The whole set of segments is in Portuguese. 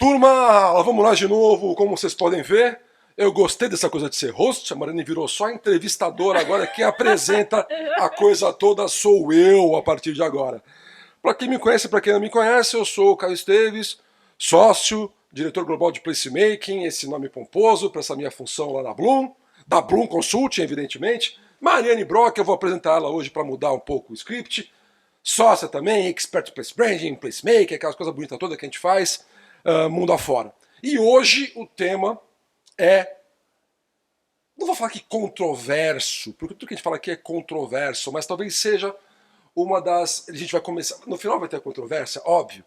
Turma, vamos lá de novo. Como vocês podem ver, eu gostei dessa coisa de ser host. A Mariane virou só entrevistadora. Agora quem apresenta a coisa toda sou eu a partir de agora. Para quem me conhece e para quem não me conhece, eu sou o Caio Esteves, sócio, diretor global de placemaking, esse nome pomposo para essa minha função lá na Bloom, da Bloom Consulting, evidentemente. Mariane Brock, eu vou apresentar ela hoje para mudar um pouco o script. Sócia também, expert em place branding, placemaking, aquelas coisas bonitas todas que a gente faz mundo afora. E hoje o tema é, não vou falar que controverso, porque tudo que a gente fala aqui é controverso, mas talvez seja uma das, a gente vai começar, no final vai ter a controvérsia, óbvio,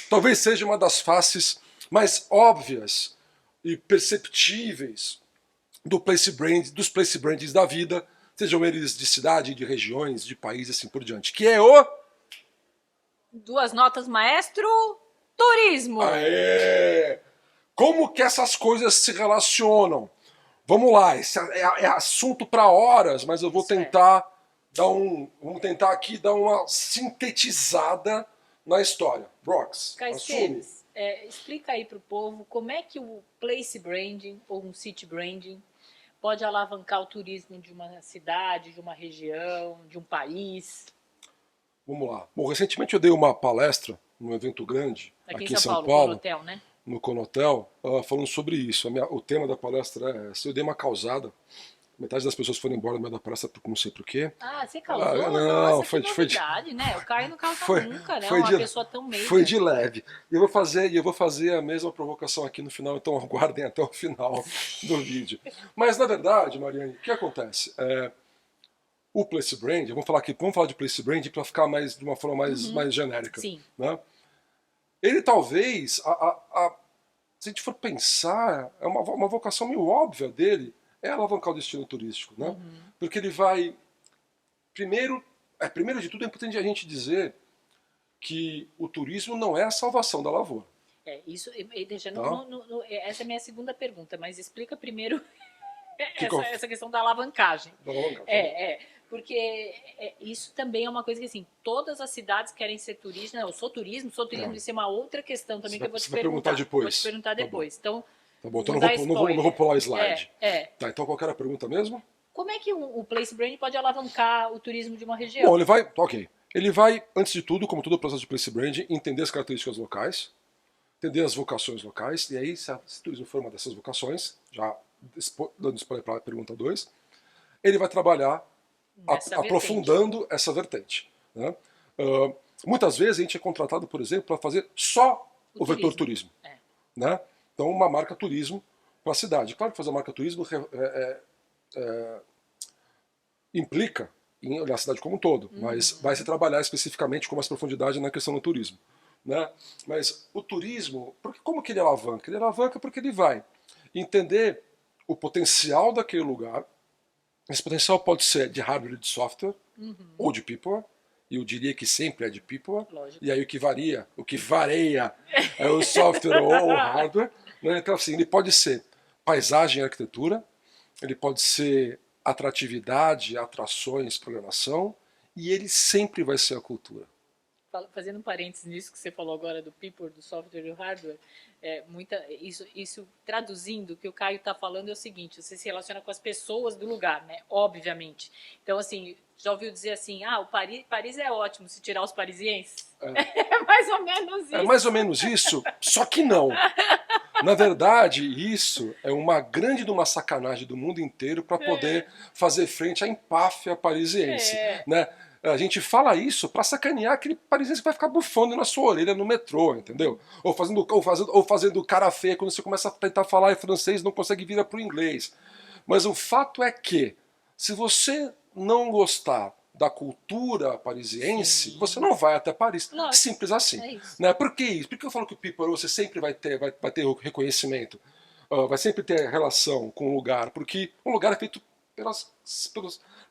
talvez seja uma das faces mais óbvias e perceptíveis dos place brandings da vida, sejam eles de cidade, de regiões, de países, assim por diante, que é o... Duas notas, maestro, turismo. Aê! Como que essas coisas se relacionam? Vamos lá, esse é assunto para horas, mas eu vou tentar vamos tentar aqui dar uma sintetizada na história. Brox, assume. Explica aí para o povo como é que o place branding ou um city branding pode alavancar o turismo de uma cidade, de uma região, de um país. Vamos lá. Bom, recentemente eu dei uma palestra num evento grande aqui em São Paulo, Conotel, né? no Conotel, falando sobre isso. O tema da palestra é essa. Eu dei uma causada. Metade das pessoas foram embora no meio da palestra por não sei por quê. Ah, você causou? Não, Nossa, foi de novidade, né? O Caio não causa nunca, né? Uma pessoa tão meiga. Foi de leve. E eu vou fazer a mesma provocação aqui no final, então aguardem até o final do vídeo. Mas, na verdade, Mariane, o que acontece? O place brand, vamos falar de place brand para ficar de uma forma mais genérica. Sim. Né? Ele talvez, se a gente for pensar, é uma vocação meio óbvia dele, é alavancar o destino turístico. Né? Porque ele vai... Primeiro de tudo é importante a gente dizer que o turismo não é a salvação da lavoura. Isso, essa é a minha segunda pergunta, mas explica primeiro essa questão da alavancagem. Porque isso também é uma coisa que, assim, todas as cidades querem ser turismo. Não, eu sou turismo, isso é uma outra questão também que eu vou te perguntar depois. Vou te perguntar depois. Então, tá bom, então não vou pular o slide. Tá, então qual era a pergunta mesmo? Como é que o place brand pode alavancar o turismo de uma região? Bom, ele vai, antes de tudo, como todo o processo de place branding, entender as características locais, entender as vocações locais, e aí, se o turismo for uma dessas vocações, já dando spoiler para a pergunta 2, ele vai trabalhar aprofundando essa vertente. Né? Muitas vezes a gente é contratado, por exemplo, para fazer só o vetor turismo. Né? Então, uma marca turismo para a cidade. Claro que fazer marca turismo implica em olhar a cidade como um todo, mas vai se trabalhar especificamente com mais profundidade na questão do turismo. Né? Mas o turismo, como que ele alavanca? Ele alavanca porque ele vai entender o potencial daquele lugar. Esse potencial pode ser de hardware e de software, ou de people, e eu diria que sempre é de people. Lógico. E aí o que varia é o software ou o hardware. Né? Então assim, ele pode ser paisagem e arquitetura, ele pode ser atratividade, atrações, programação, e ele sempre vai ser a cultura. Fazendo um parênteses nisso que você falou agora do people, do software e do hardware, isso traduzindo, o que o Caio está falando é o seguinte: você se relaciona com as pessoas do lugar, né? Obviamente. Então, assim, já ouviu dizer assim, o Paris é ótimo se tirar os parisienses? É mais ou menos isso. É mais ou menos isso, só que não. Na verdade, isso é uma grande de uma sacanagem do mundo inteiro para poder fazer frente à empáfia parisiense. Né? A gente fala isso para sacanear aquele parisiense que vai ficar bufando na sua orelha no metrô, entendeu? Ou fazendo cara feia quando você começa a tentar falar em francês e não consegue virar para o inglês. Mas o fato é que, se você não gostar da cultura parisiense, você não vai até Paris. Nossa, simples assim. Né? Por que isso? Por que eu falo que o people você sempre vai ter reconhecimento? Vai sempre ter relação com o lugar, porque um lugar é feito pelas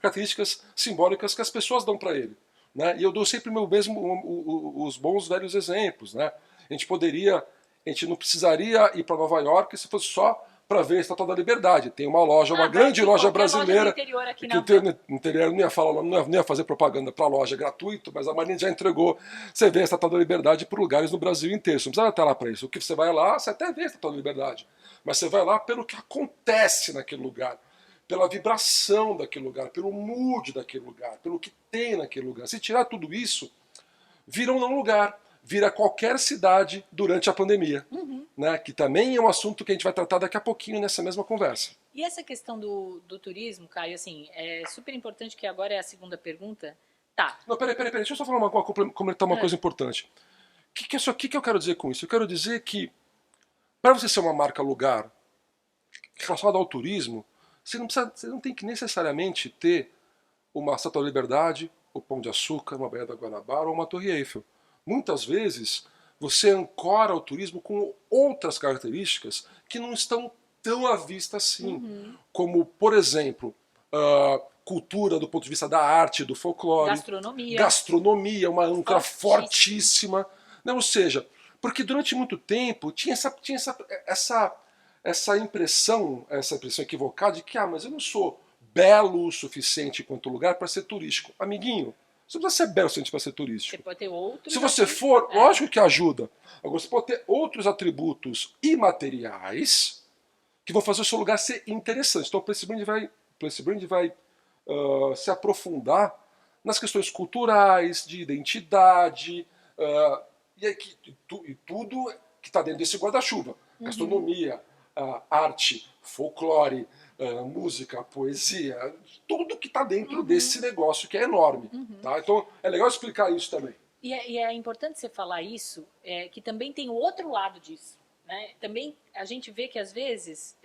características simbólicas que as pessoas dão para ele. Né? E eu dou sempre os bons velhos exemplos. Né? A gente não precisaria ir para Nova York se fosse só para ver a Estátua da Liberdade. Tem uma loja, uma vai grande ter loja qualquer loja do brasileira. interior aqui Que na no interior não ia falar, não ia fazer propaganda para loja gratuito, mas a Marina já entregou. Você vê a Estátua da Liberdade por lugares no Brasil inteiro. Você não precisa estar lá para isso. O que você vai lá, você até vê a Estátua da Liberdade. Mas você vai lá pelo que acontece naquele lugar, pela vibração daquele lugar, pelo mood daquele lugar, pelo que tem naquele lugar. Se tirar tudo isso, vira um não lugar, vira qualquer cidade durante a pandemia, né? Que também é um assunto que a gente vai tratar daqui a pouquinho nessa mesma conversa. E essa questão do turismo, Caio, assim, é super importante, que agora é a segunda pergunta. Tá. Não, peraí, deixa eu só falar completar uma coisa importante. O que eu quero dizer com isso? Eu quero dizer que, para você ser uma marca lugar relacionada ao turismo, você não tem que necessariamente ter uma Estátua da Liberdade, o Pão de Açúcar, uma Baía da Guanabara ou uma Torre Eiffel. Muitas vezes você ancora o turismo com outras características que não estão tão à vista assim, como, por exemplo, cultura do ponto de vista da arte, do folclore, gastronomia, uma âncora fortíssima, né? Ou seja, porque durante muito tempo tinha essa impressão equivocada de que, mas eu não sou belo o suficiente quanto lugar para ser turístico. Amiguinho, você não precisa ser belo o suficiente para ser turístico. Você pode ter outros. Se você for, lógico que ajuda. Agora você pode ter outros atributos imateriais que vão fazer o seu lugar ser interessante. Então o Place Brand vai se aprofundar nas questões culturais, de identidade, e tudo que está dentro desse guarda-chuva. Gastronomia, arte, folclore, música, poesia, tudo que está dentro desse negócio que é enorme. Tá? Então é legal explicar isso também. E é importante você falar isso, que também tem o outro lado disso. Né? Também a gente vê que às vezes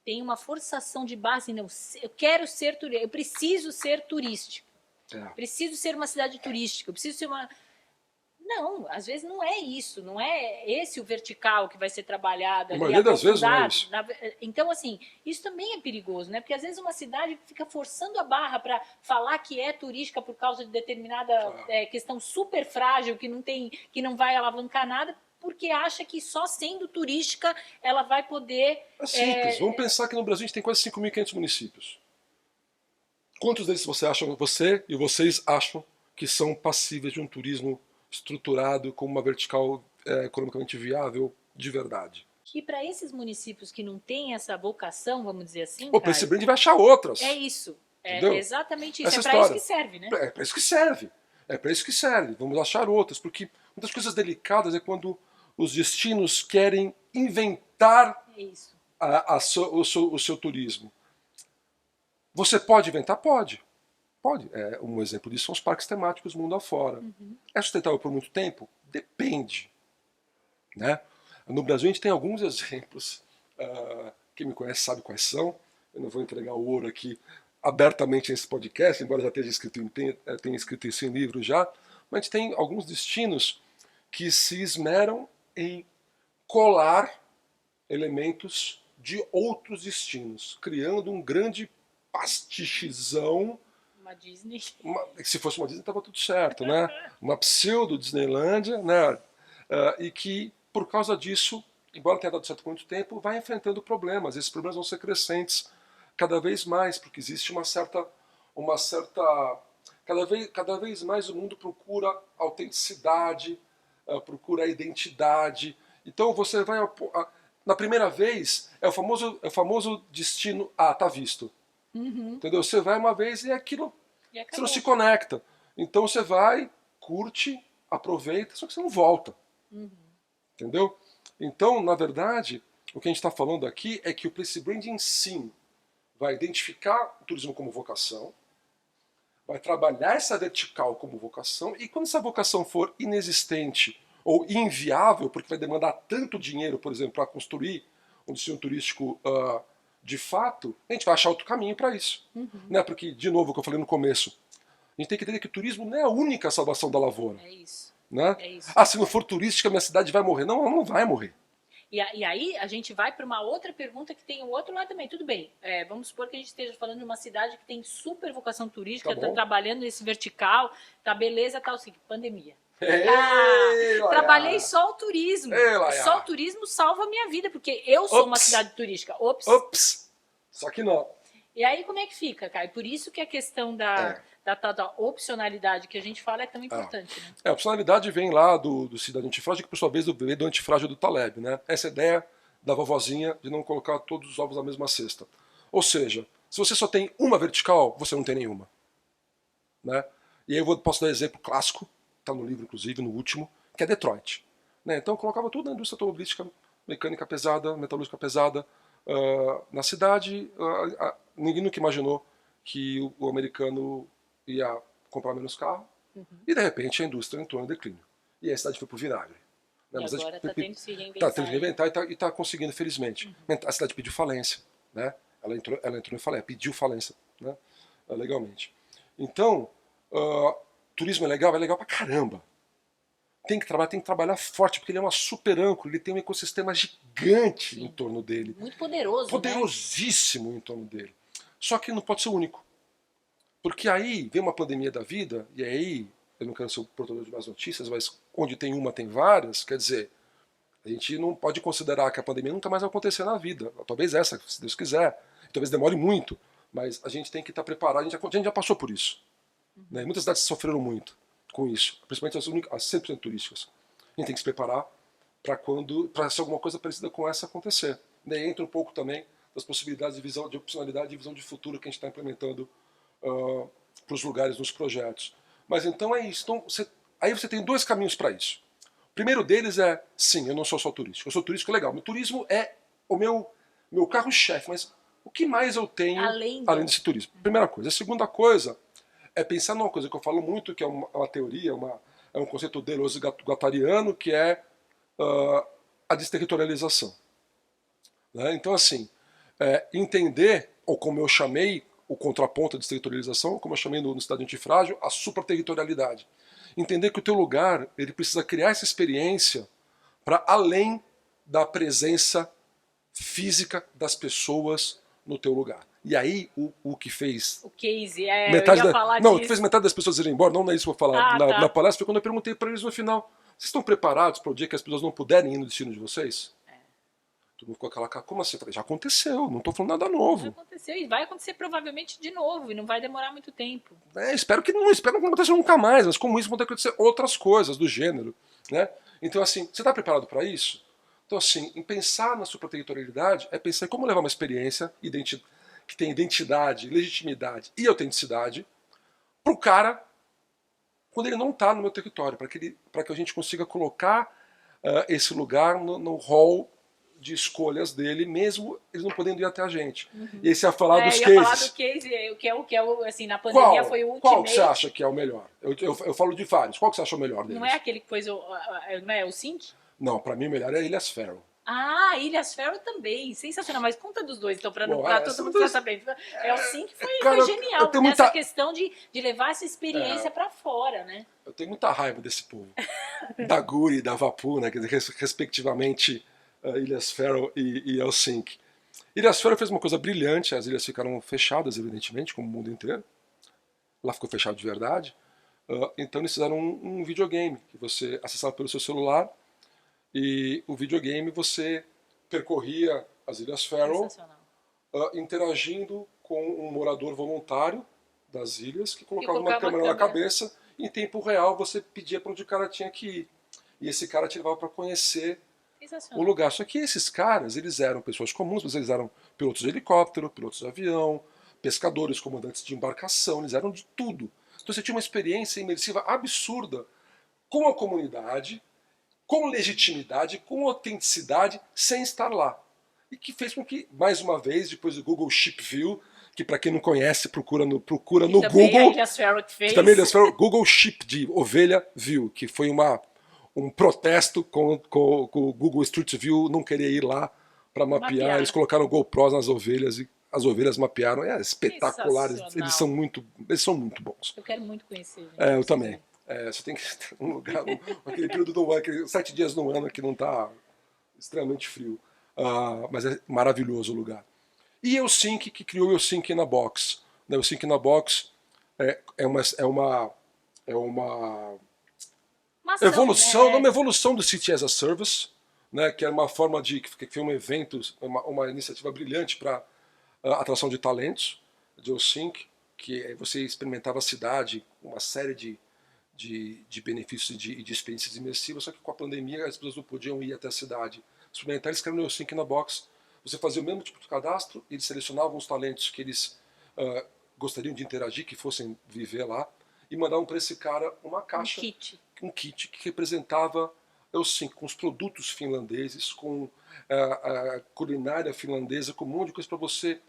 tem uma forçação de base, não, eu quero ser turístico, eu preciso ser turístico, preciso ser uma cidade turística, eu preciso ser uma... Não, às vezes não é isso, não é esse o vertical que vai ser trabalhado ali. A maioria das vezes não é isso. Então, assim, isso também é perigoso, né? Porque às vezes uma cidade fica forçando a barra para falar que é turística por causa de determinada questão super frágil, que não vai alavancar nada, porque acha que só sendo turística ela vai poder... É simples, vamos pensar que no Brasil a gente tem quase 5.500 municípios. Quantos deles você e vocês acham que são passíveis de um turismo estruturado como uma vertical economicamente viável de verdade? E para esses municípios que não têm essa vocação, vamos dizer assim, o Place Brand vai achar outras. É isso. Entendeu? É exatamente isso. Essa é para isso que serve, né? É para isso que serve. É para isso que serve. Vamos achar outras, porque uma das coisas delicadas é quando os destinos querem inventar o seu turismo. Você pode inventar? Pode. Pode. Um exemplo disso são os parques temáticos mundo afora. É sustentável por muito tempo? Depende. Né? No Brasil a gente tem alguns exemplos. Quem me conhece sabe quais são. Eu não vou entregar o ouro aqui abertamente nesse podcast, embora já tenha escrito isso em livro já. Mas a gente tem alguns destinos que se esmeram em colar elementos de outros destinos, criando um grande pastichezão. Uma Disney. Se fosse uma Disney estava tudo certo, né? Uma pseudo Disneylândia, né? E que por causa disso, embora tenha dado certo por muito tempo, vai enfrentando problemas. Esses problemas vão ser crescentes cada vez mais, porque existe uma certa cada vez mais o mundo procura autenticidade, procura identidade. Então você vai na primeira vez é o famoso destino, tá visto. Entendeu? Você vai uma vez e aquilo você não se conecta. Então você vai, curte, aproveita, só que você não volta. Entendeu? Então, na verdade, o que a gente está falando aqui é que o Place Branding sim vai identificar o turismo como vocação, vai trabalhar essa vertical como vocação, e quando essa vocação for inexistente ou inviável, porque vai demandar tanto dinheiro, por exemplo, para construir um destino turístico de fato, a gente vai achar outro caminho para isso. Né? Porque, de novo, o que eu falei no começo, a gente tem que entender que o turismo não é a única salvação da lavoura. É isso. Né? É isso. Se não for turística, minha cidade vai morrer. Não, ela não vai morrer. E aí a gente vai para uma outra pergunta que tem o outro lado também. Tudo bem, vamos supor que a gente esteja falando de uma cidade que tem super vocação turística, está trabalhando nesse vertical, tá beleza, tal, assim, pandemia. Ei, Laiá. Trabalhei só o turismo. Ei, Laiá. Só o turismo salva a minha vida, porque eu sou uma Ops. cidade turística. Ops. Ops! Só que não. E aí como é que fica, Caio? Por isso que a questão da tal da opcionalidade que a gente fala é tão importante, né? A opcionalidade vem lá do cidadão antifrágil, que por sua vez veio do antifrágil do Taleb, né? Essa ideia da vovozinha de não colocar todos os ovos na mesma cesta. Ou seja, se você só tem uma vertical, você não tem nenhuma. Né? E aí eu posso dar exemplo clássico, está no livro inclusive, no último, que é Detroit. Né? Então eu colocava tudo na indústria automobilística, mecânica pesada, metalúrgica pesada, na cidade. Ninguém nunca imaginou que o americano ia comprar menos carro, e de repente a indústria entrou em declínio. E a cidade foi pro vinagre. Né? E agora está tendo que se reinventar. Está tendo que reinventar e está conseguindo, felizmente. A cidade pediu falência. Né? Ela entrou em falência, pediu falência, né? Legalmente. Então, turismo é legal pra caramba. Tem que trabalhar forte, porque ele é uma super âncora, ele tem um ecossistema gigante em torno dele. Muito poderoso, poderosíssimo, né? Em torno dele. Só que não pode ser único. Porque aí vem uma pandemia da vida, e aí, eu não quero ser o portador de más notícias, mas onde tem uma tem várias, quer dizer, a gente não pode considerar que a pandemia nunca mais vai acontecer na vida. Talvez essa, se Deus quiser. Talvez demore muito, mas a gente tem que estar preparado. A gente já passou por isso. Né? Muitas cidades sofreram muito com isso, principalmente as 100% turísticas. A gente tem que se preparar para se alguma coisa parecida com essa acontecer. Daí entra um pouco também das possibilidades de visão, de opcionalidade, de visão de futuro que a gente está implementando para os lugares, nos projetos. Mas então é isso. Então, aí você tem dois caminhos para isso. O primeiro deles é, sim, eu não sou só turístico. Eu sou turístico legal. Meu turismo é o meu carro-chefe, mas o que mais eu tenho além desse turismo? Primeira coisa. A segunda coisa é pensar numa coisa que eu falo muito, que é uma teoria, é um conceito deleuze-guattariano, que é a desterritorialização. Né? Então, assim, entender, ou como eu chamei o contraponto à desterritorialização, como eu chamei no Cidade Antifrágil, a supraterritorialidade. Entender que o teu lugar ele precisa criar essa experiência para além da presença física das pessoas no teu lugar. E aí, o que fez... O case, metade eu ia falar não, disso. o que fez metade das pessoas irem embora, não é isso que eu vou falar na palestra, foi quando eu perguntei para eles no final, vocês estão preparados para o dia que as pessoas não puderem ir no destino de vocês? Todo mundo ficou aquela cara, como assim? Eu falei, já aconteceu, não estou falando nada novo. Já aconteceu e vai acontecer provavelmente de novo, e não vai demorar muito tempo. Espero que não aconteça nunca mais, mas como isso vão ter que acontecer outras coisas do gênero. Né? Então, assim, você está preparado para isso? Então, assim, em pensar na supraterritorialidade é pensar em como levar uma experiência que tem identidade, legitimidade e autenticidade para o cara quando ele não está no meu território, para que a gente consiga colocar esse lugar no hall de escolhas dele, mesmo eles não podendo ir até a gente. E aí você ia falar dos cases. Falar do case, que é assim, na pandemia foi o Qual ultimate. que você acha que é o melhor? Eu falo de vários. Qual que você acha o melhor deles? Não é aquele que pôs não é o Sync? Não, pra mim o melhor é Ilhas Faroe. Ah, Ilhas Faroe também, sensacional. Mas conta dos dois, então, pra todo mundo ficar sabendo. O Sync foi genial, nessa questão de levar essa experiência pra fora, né? Eu tenho muita raiva desse povo. Da Guri e da Vapu, né? Respectivamente, Ilhas Faroe e Helsinki. Ilhas Faroe fez uma coisa brilhante, as ilhas ficaram fechadas, evidentemente, como o mundo inteiro. Lá ficou fechado de verdade. Então eles fizeram um videogame que você acessava pelo seu celular, e o videogame você percorria as Ilhas Faroe interagindo com um morador voluntário das ilhas que colocava uma câmera na cabeça e em tempo real você pedia para onde o cara tinha que ir. E esse cara te levava para conhecer o lugar. Só que esses caras, eles eram pessoas comuns, mas eles eram pilotos de helicóptero, pilotos de avião, pescadores, comandantes de embarcação, eles eram de tudo. Então você tinha uma experiência imersiva absurda com a comunidade, com legitimidade, com autenticidade, sem estar lá. E que fez com que, mais uma vez, depois do Google Ship View, que para quem não conhece, procura no Google. A Ilhas Faroe que fez. Também Ilhas Faroe, Google Ship de Ovelha View, que foi um protesto com o Google Street View não querer ir lá para mapear. Eles colocaram GoPros nas ovelhas e as ovelhas mapearam. É espetacular. Eles são muito bons. Eu quero muito conhecer. Gente. Eu também. Você tem que ter um lugar, aquele período do ano, 7 dias no ano que não está extremamente frio. Mas é maravilhoso o lugar. E o Sync, que criou o Sync na Box. O Sync na Box é uma Uma ação, Evolução, né? uma evolução do City as a Service, né, que era uma forma que foi um evento, uma iniciativa brilhante para atração de talentos, de OSync, que você experimentava a cidade, uma série de benefícios e de experiências imersivas, só que com a pandemia as pessoas não podiam ir até a cidade experimentar, eles criaram o OSync na Box. Você fazia o mesmo tipo de cadastro, eles selecionavam os talentos que eles gostariam de interagir, que fossem viver lá, e mandavam para esse cara uma caixa, um kit que representava com os produtos finlandeses, com a culinária finlandesa, com um monte de coisa para você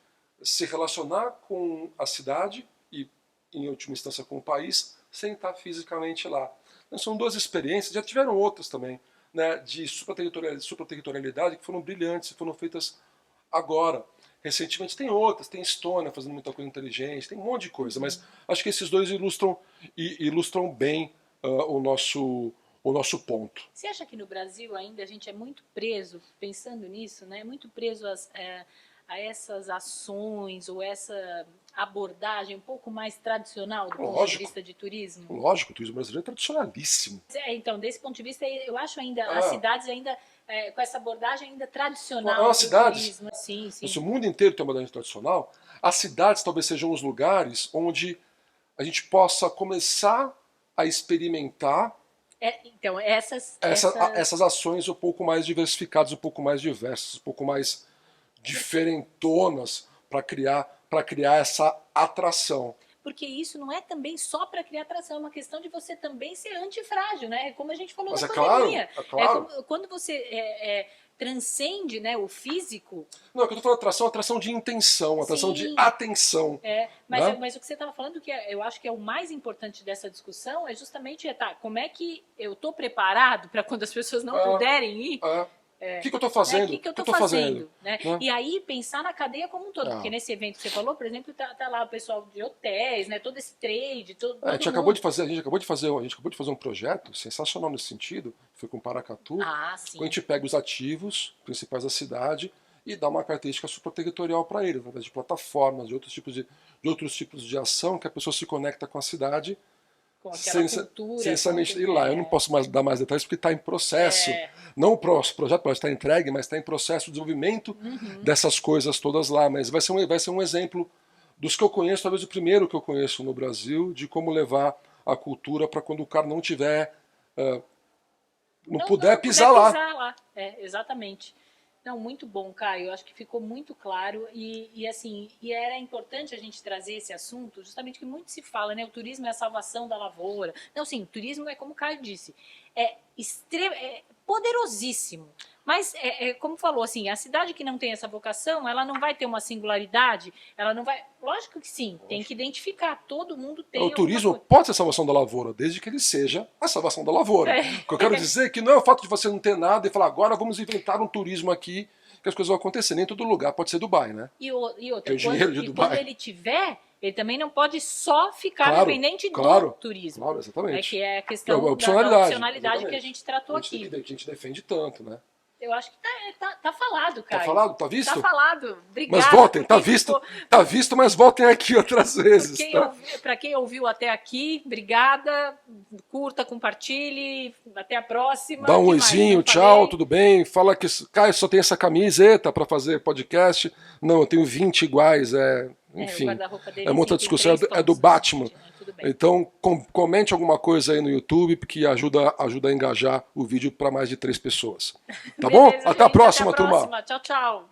se relacionar com a cidade e, em última instância, com o país, sem estar fisicamente lá. Então, são duas experiências, já tiveram outras também, né, de supraterritorialidade que foram brilhantes, foram feitas agora. Recentemente tem outras, tem Estônia fazendo muita coisa inteligente, tem um monte de coisa, mas acho que esses dois ilustram bem o nosso ponto. Você acha que no Brasil ainda a gente é muito preso, pensando nisso, né? Muito preso a essas ações ou essa abordagem um pouco mais tradicional do ponto de vista de turismo? Lógico, o turismo brasileiro é tradicionalíssimo. Então, desse ponto de vista, eu acho ainda as cidades ainda com essa abordagem ainda tradicional do do cidades, turismo. Sim, sim. Se o mundo inteiro tem uma abordagem tradicional, as cidades talvez sejam os lugares onde a gente possa começar a experimentar então, essas ações um pouco mais diversificadas, um pouco mais diversas, um pouco mais diferentonas para criar essa atração. Porque isso não é também só para criar atração, é uma questão de você também ser antifrágil, né? Como a gente falou Mas da pandemia. Claro. Quando você transcende, né, o físico... Não, é que eu estou falando atração de intenção, atração de atenção. Mas o que você estava falando, que eu acho que é o mais importante dessa discussão, é justamente como é que eu estou preparado para quando as pessoas não puderem ir... O que eu estou fazendo? O que eu estou fazendo? Né? E aí pensar na cadeia como um todo, porque nesse evento que você falou, por exemplo, tá lá o pessoal de hotéis, né? Todo esse trade, a gente acabou de fazer um projeto sensacional nesse sentido, foi com Paracatu, sim. quando a gente pega os ativos principais da cidade e dá uma característica supraterritorial para eles, através de plataformas, de outros tipos de ação que a pessoa se conecta com a cidade. Com aquela cultura. Sem ir lá. Eu não posso dar mais detalhes porque está em processo. Não o projeto pode estar entregue, mas está em processo de desenvolvimento dessas coisas todas lá. Mas vai ser um exemplo dos que eu conheço, talvez o primeiro que eu conheço no Brasil, de como levar a cultura para quando o cara não tiver, não puder pisar lá. Exatamente. Não, muito bom, Caio. Eu acho que ficou muito claro e era importante a gente trazer esse assunto, justamente que muito se fala, né? O turismo é a salvação da lavoura. Não, sim, o turismo é como o Caio disse, é poderosíssimo. Mas, como falou, assim, a cidade que não tem essa vocação, ela não vai ter uma singularidade, ela não vai... Lógico que sim, tem que identificar, todo mundo tem o turismo pode ser a salvação da lavoura, desde que ele seja a salvação da lavoura. O que eu quero dizer é que não é o fato de você não ter nada e falar, agora vamos inventar um turismo aqui, que as coisas vão acontecer. Nem todo lugar pode ser Dubai, né? E outra, quando ele tiver... Ele também não pode só ficar dependente do turismo. Claro, exatamente. Que é a questão da opcionalidade que a gente tratou aqui. A gente defende tanto, né? Eu acho que tá falado, Caio. Tá falado? Tá visto? Tá falado. Obrigada. Mas voltem, tá visto, mas voltem aqui outras vezes. Para quem ouviu até aqui, obrigada. Curta, compartilhe. Até a próxima. Dá um oizinho, tchau, tudo bem? Fala que Caio só tem essa camiseta para fazer podcast. Não, eu tenho 20 iguais, enfim. É uma outra discussão, é do Batman. Então, comente alguma coisa aí no YouTube, porque ajuda a engajar o vídeo para mais de 3 pessoas. Tá bom? Até a próxima, turma. Tchau, tchau.